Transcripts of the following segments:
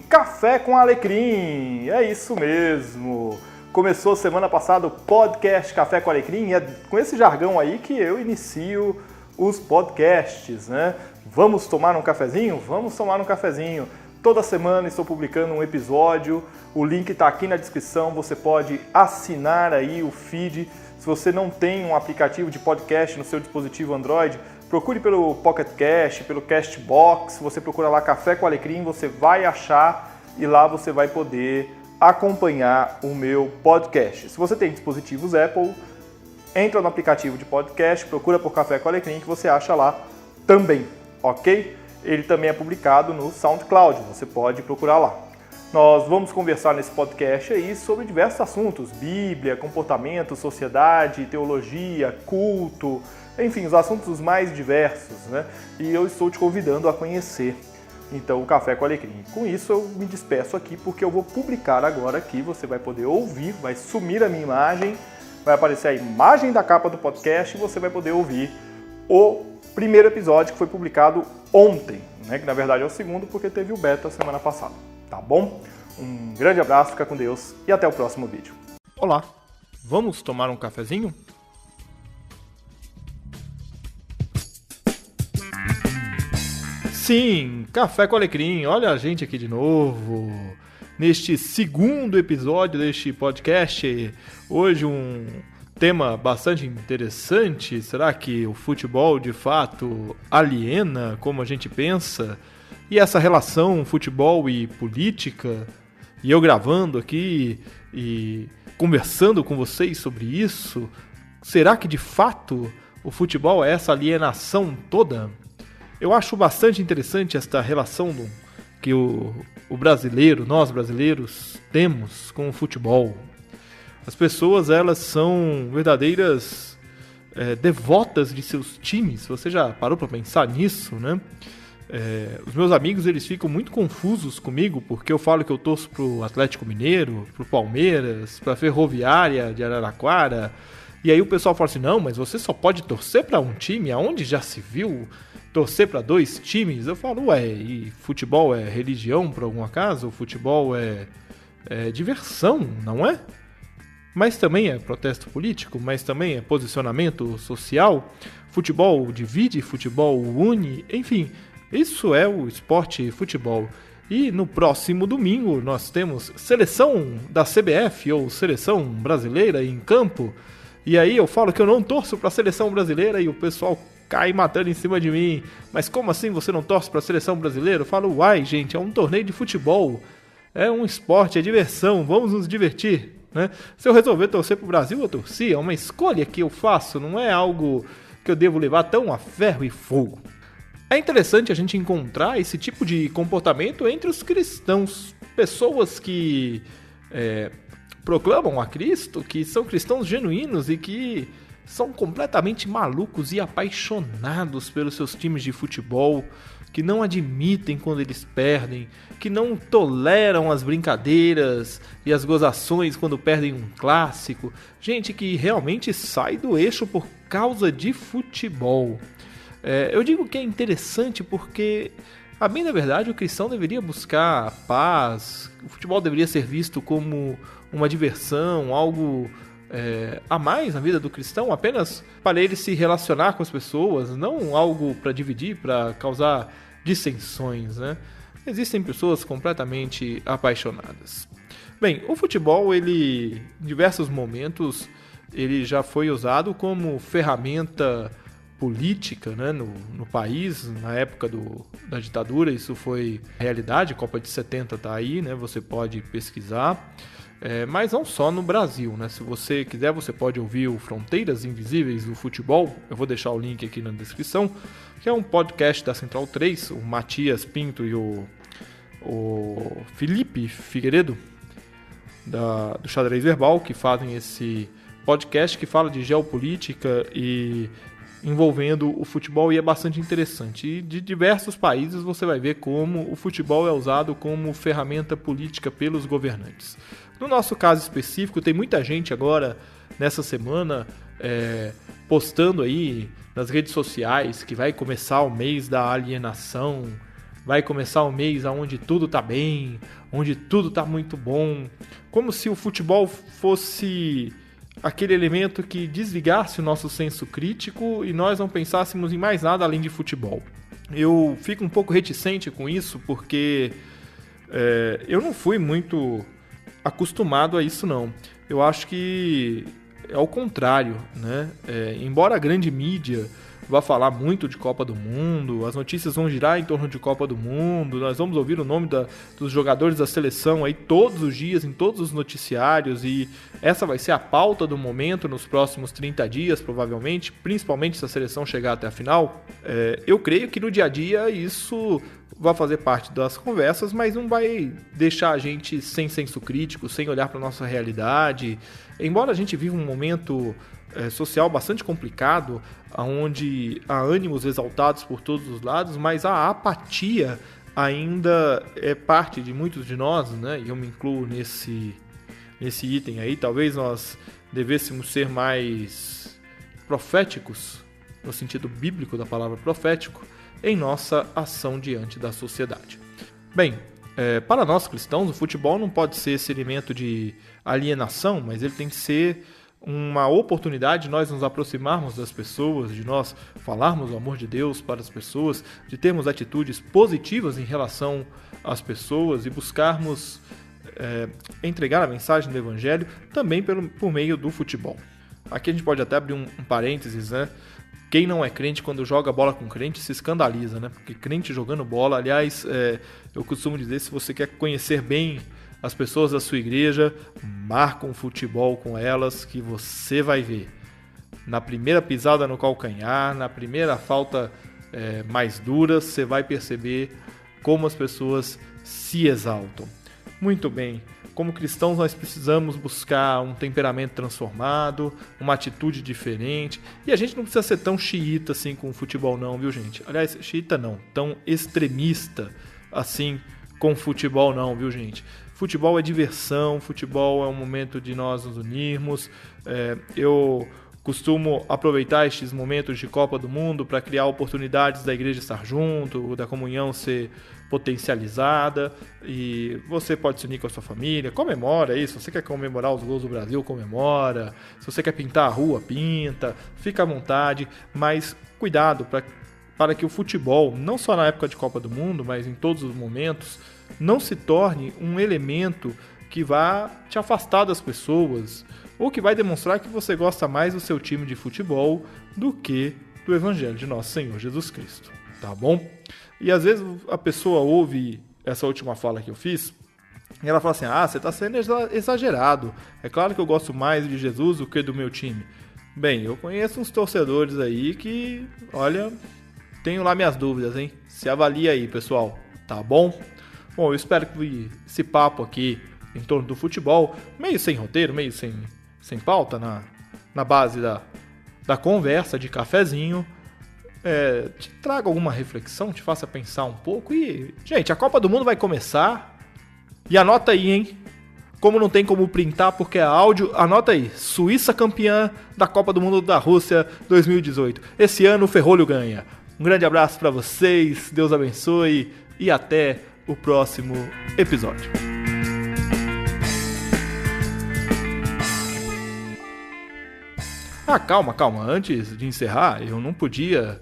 Café com Alecrim, é isso mesmo. Começou semana passada o podcast Café com Alecrim e é com esse jargão aí que eu inicio os podcasts, né? Vamos tomar um cafezinho? Vamos tomar um cafezinho. Toda semana estou publicando um episódio, o link está aqui na descrição, você pode assinar aí o feed. Se você não tem um aplicativo de podcast no seu dispositivo Android, procure pelo Pocket Cast, pelo Castbox, você procura lá Café com Alecrim, você vai achar e lá você vai poder acompanhar o meu podcast. Se você tem dispositivos Apple, entra no aplicativo de podcast, procura por Café com Alecrim que você acha lá também, ok? Ele também é publicado no SoundCloud, você pode procurar lá. Nós vamos conversar nesse podcast aí sobre diversos assuntos, Bíblia, comportamento, sociedade, teologia, culto, enfim, os assuntos mais diversos, né? E eu estou te convidando a conhecer, então, o Café com Alecrim. Com isso, eu me despeço aqui, porque eu vou publicar agora aqui, você vai poder ouvir, vai sumir a minha imagem, vai aparecer a imagem da capa do podcast e você vai poder ouvir o primeiro episódio que foi publicado ontem, né? Que na verdade é o segundo, porque teve o beta semana passada, tá bom? Um grande abraço, fica com Deus e até o próximo vídeo. Olá, vamos tomar um cafezinho? Sim, Café com Alecrim, olha a gente aqui de novo, neste segundo episódio deste podcast. Hoje um tema bastante interessante. Será que o futebol de fato aliena como a gente pensa? E essa relação futebol e política? E eu gravando aqui e conversando com vocês sobre isso, será que de fato o futebol é essa alienação toda? Eu acho bastante interessante esta relação que o brasileiro, nós brasileiros, temos com o futebol. As pessoas, elas são verdadeiras devotas de seus times. Você já parou para pensar nisso, né? Os meus amigos, eles ficam muito confusos comigo, porque eu falo que eu torço pro Atlético Mineiro, pro Palmeiras, pra Ferroviária de Araraquara. E aí o pessoal fala assim, não, mas você só pode torcer para um time? Aonde já se viu torcer para dois times? Eu falo, ué, e futebol é religião por algum acaso? O futebol é diversão, não é? Mas também é protesto político, mas também é posicionamento social. Futebol divide, futebol une, enfim, isso é o esporte futebol. E no próximo domingo nós temos seleção da CBF ou seleção brasileira em campo. E aí eu falo que eu não torço para a seleção brasileira e o pessoal cai matando em cima de mim. Mas como assim você não torce para a seleção brasileira? Eu falo, uai gente, é um torneio de futebol, é um esporte, é diversão, vamos nos divertir, né? Se eu resolver torcer para o Brasil, eu torci, é uma escolha que eu faço, não é algo que eu devo levar tão a ferro e fogo. É interessante a gente encontrar esse tipo de comportamento entre os cristãos, pessoas que proclamam a Cristo, que são cristãos genuínos e que são completamente malucos e apaixonados pelos seus times de futebol, que não admitem quando eles perdem, que não toleram as brincadeiras e as gozações quando perdem um clássico. Gente que realmente sai do eixo por causa de futebol. Eu digo que é interessante porque, a bem da verdade, o cristão deveria buscar paz, o futebol deveria ser visto como uma diversão, algo a mais na vida do cristão, apenas para ele se relacionar com as pessoas, não algo para dividir, para causar dissensões, né? Existem pessoas completamente apaixonadas. Bem, o futebol, ele, em diversos momentos, ele já foi usado como ferramenta política, né, no país, na época da ditadura. Isso foi realidade, a Copa de 70 está aí, né, você pode pesquisar. Mas não só no Brasil, né? Se você quiser, você pode ouvir o Fronteiras Invisíveis do Futebol. Eu vou deixar o link aqui na descrição, que é um podcast da Central 3, o Matias Pinto e o Felipe Figueiredo, do Xadrez Verbal, que fazem esse podcast que fala de geopolítica e envolvendo o futebol, e é bastante interessante. E de diversos países você vai ver como o futebol é usado como ferramenta política pelos governantes. No nosso caso específico, tem muita gente agora, nessa semana, postando aí nas redes sociais que vai começar o mês da alienação, vai começar o mês onde tudo tá bem, onde tudo tá muito bom, como se o futebol fosse aquele elemento que desligasse o nosso senso crítico e nós não pensássemos em mais nada além de futebol. Eu fico um pouco reticente com isso porque eu não fui muito acostumado a isso, não. Eu acho que é o contrário, né? Embora a grande mídia vá falar muito de Copa do Mundo, as notícias vão girar em torno de Copa do Mundo, nós vamos ouvir o nome dos jogadores da seleção aí todos os dias, em todos os noticiários, e essa vai ser a pauta do momento nos próximos 30 dias, provavelmente, principalmente se a seleção chegar até a final. Eu creio que no dia a dia isso vai fazer parte das conversas, mas não vai deixar a gente sem senso crítico, sem olhar para a nossa realidade. Embora a gente viva um momento social bastante complicado, onde há ânimos exaltados por todos os lados, mas a apatia ainda é parte de muitos de nós, né? E eu me incluo nesse item aí. Talvez nós devêssemos ser mais proféticos, no sentido bíblico da palavra profético, em nossa ação diante da sociedade. Bem, para nós cristãos, o futebol não pode ser esse elemento de alienação, mas ele tem que ser uma oportunidade de nós nos aproximarmos das pessoas, de nós falarmos o amor de Deus para as pessoas, de termos atitudes positivas em relação às pessoas e buscarmos entregar a mensagem do Evangelho também por meio do futebol. Aqui a gente pode até abrir um parênteses, né? Quem não é crente, quando joga bola com crente, se escandaliza, né? Porque crente jogando bola, aliás, eu costumo dizer, se você quer conhecer bem as pessoas da sua igreja, marca um futebol com elas que você vai ver. Na primeira pisada no calcanhar, na primeira falta mais dura, você vai perceber como as pessoas se exaltam. Muito bem, como cristãos nós precisamos buscar um temperamento transformado, uma atitude diferente, e a gente não precisa ser tão xiita assim com o futebol não, viu gente? Aliás, xiita não, tão extremista assim com o futebol não, viu gente? Futebol é diversão, futebol é um momento de nós nos unirmos. Eu costumo aproveitar estes momentos de Copa do Mundo para criar oportunidades da igreja estar junto, da comunhão ser potencializada, e você pode se unir com a sua família, comemora isso. Se você quer comemorar os gols do Brasil, comemora. Se você quer pintar a rua, pinta, fica à vontade, mas cuidado para que o futebol, não só na época de Copa do Mundo, mas em todos os momentos, não se torne um elemento que vá te afastar das pessoas ou que vai demonstrar que você gosta mais do seu time de futebol do que do Evangelho de nosso Senhor Jesus Cristo, tá bom? E às vezes a pessoa ouve essa última fala que eu fiz e ela fala assim, você está sendo exagerado, é claro que eu gosto mais de Jesus do que do meu time. Bem, eu conheço uns torcedores aí que, olha, tenho lá minhas dúvidas, hein? Se avalia aí, pessoal, tá bom? Bom, eu espero que esse papo aqui em torno do futebol, meio sem roteiro, meio sem pauta, na base da conversa, de cafezinho, te traga alguma reflexão, te faça pensar um pouco. E, gente, a Copa do Mundo vai começar. E anota aí, hein? Como não tem como printar porque é áudio, anota aí. Suíça campeã da Copa do Mundo da Rússia 2018. Esse ano o Ferrolho ganha. Um grande abraço para vocês, Deus abençoe e até o próximo episódio. Calma. Antes de encerrar, eu não podia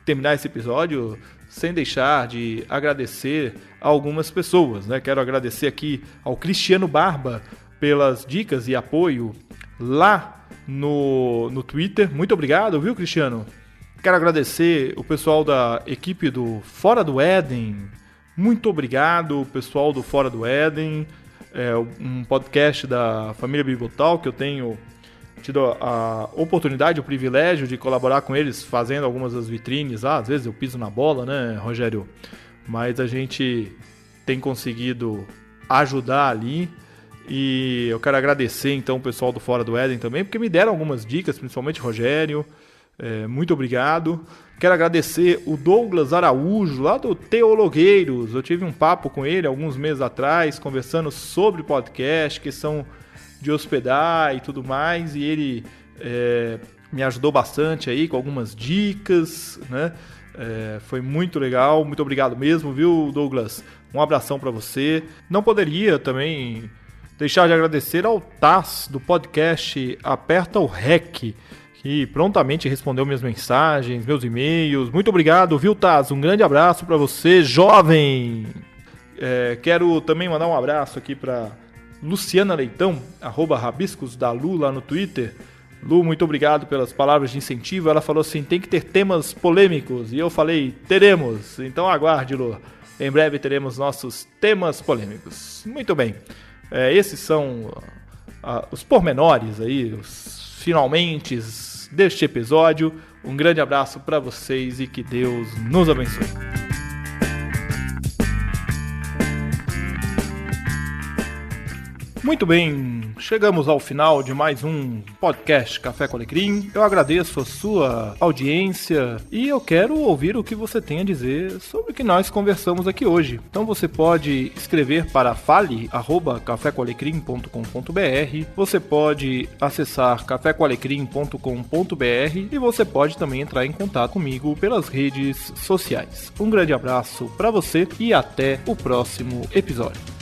terminar esse episódio sem deixar de agradecer a algumas pessoas, né? Quero agradecer aqui ao Cristiano Barba pelas dicas e apoio lá no Twitter. Muito obrigado, viu, Cristiano? Quero agradecer o pessoal da equipe do Fora do Éden. Muito obrigado, pessoal do Fora do Éden. É um podcast da família Bibotal que eu tenho tido a oportunidade, o privilégio de colaborar com eles, fazendo algumas das vitrines. Às vezes eu piso na bola, né, Rogério? Mas a gente tem conseguido ajudar ali. E eu quero agradecer, então, o pessoal do Fora do Éden também, porque me deram algumas dicas, principalmente o Rogério. Muito obrigado. Quero agradecer o Douglas Araújo, lá do Teologueiros. Eu tive um papo com ele alguns meses atrás, conversando sobre podcast, questão de hospedar e tudo mais, e ele me ajudou bastante aí com algumas dicas, né? Foi muito legal, muito obrigado mesmo, viu, Douglas? Um abração para você. Não poderia também deixar de agradecer ao Taz do podcast Aperta o REC, que prontamente respondeu minhas mensagens, meus e-mails. Muito obrigado, viu, Taz? Um grande abraço para você, jovem! Quero também mandar um abraço aqui para Luciana Leitão, @rabiscosdalu lá no Twitter. Lu, muito obrigado pelas palavras de incentivo. Ela falou assim, tem que ter temas polêmicos. E eu falei, teremos. Então aguarde, Lu. Em breve teremos nossos temas polêmicos. Muito bem. Esses são os pormenores aí, os finalmente deste episódio. Um grande abraço para vocês e que Deus nos abençoe. Muito bem, chegamos ao final de mais um podcast Café com Alecrim. Eu agradeço a sua audiência e eu quero ouvir o que você tem a dizer sobre o que nós conversamos aqui hoje. Então você pode escrever para fale@cafecoalecrim.com.br, você pode acessar cafecoalecrim.com.br e você pode também entrar em contato comigo pelas redes sociais. Um grande abraço para você e até o próximo episódio.